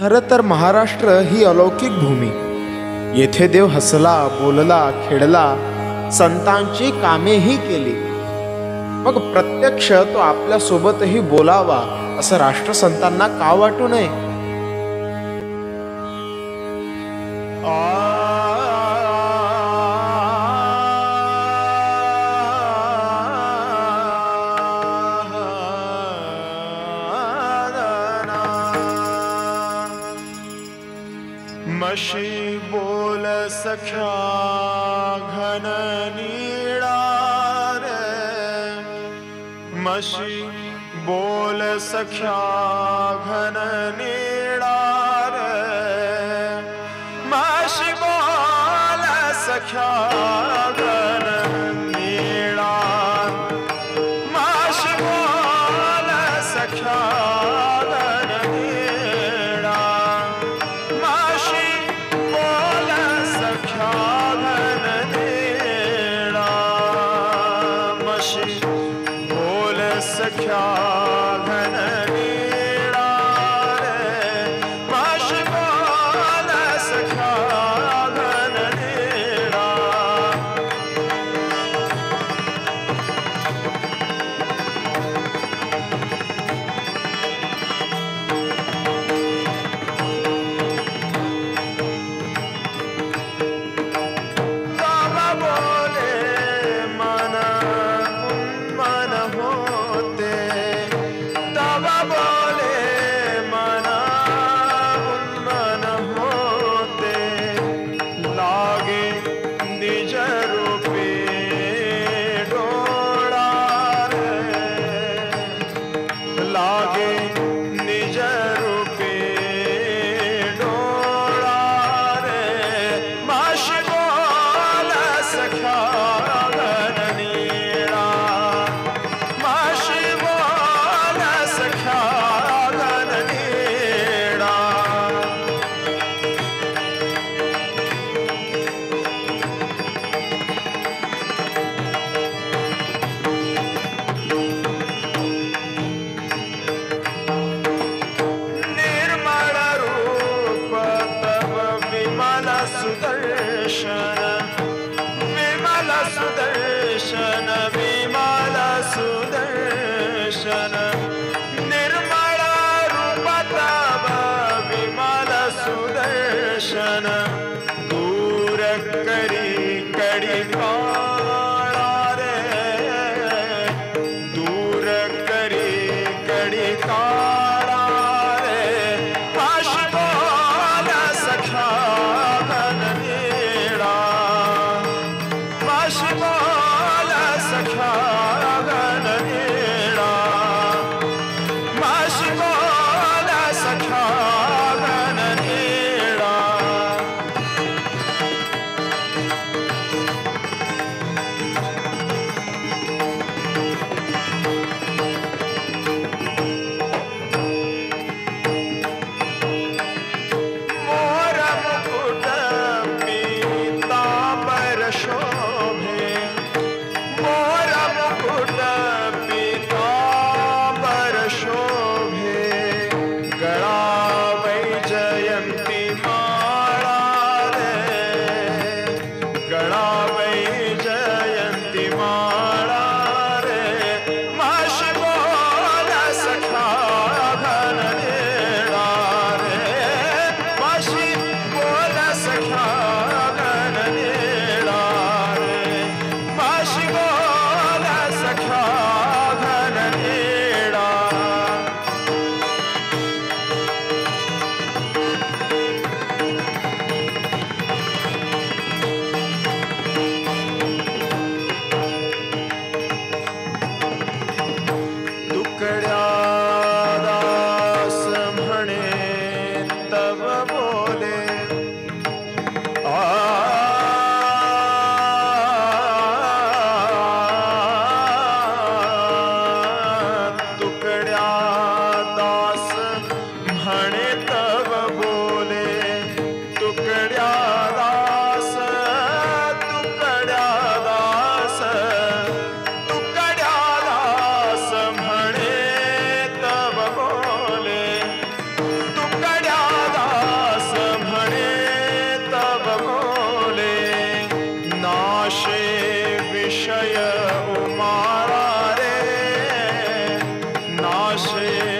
खरं तर महाराष्ट्र ही अलौकिक भूमी. येथे देव हसला, बोलला, खेळला, संतांची कामेही केली. मग प्रत्यक्ष तो आपल्या सोबतही बोलावा असं राष्ट्रसंतांना का वाटू नये? मशी बोल सख्या घन नीळा रे, मशी बोल सख्या घन नीळा रे, मशी बोल सख्या घन नीळा, मशी बोल सख्या सख्या घन नीळा रे, मशी बोल सख्या घन नीळा. बाबा बोले मन उन्मन होते, बाबा बोले मन उन्मन होते, लागे निज रूपे डोळा रे, लागे निज रूपे डोळा रे, मशी बोल सख्या घन नीळा, मशी बोल सख्या घन नीळा. निर्मळ रूप तव विमल सुदर्शन, विमल सुदर्शन, विमल सुदर्शन. निर्मळ रूप तव विमल सुदर्शन, दूर करी कडी काळा रे, दूर करी कडी काळा रे, मशी बोल सख्या घन नीळा, मशी बोल सख्या घन नीळा, मशी बोल सख्या घन नीळा. मोर मुकुट पीतांबर शोभे, मोर मुकुट पीतांबर शोभे, गळा वैजयंती माळा रे, गळा वैजयंती माळा रे, मशी बोल सख्या घन नीळा रे, मशी बोल सख्या घन नीळा रे, मशी बोल सख्या घन नीळा. तुकड्या दास म्हणे तव बोले, तुकड्या दास म्हणे तव बोले, तुकड्या दास, तुकड्या दास, तुकड्या दास म्हणे तव बोले, तुकड्या आशे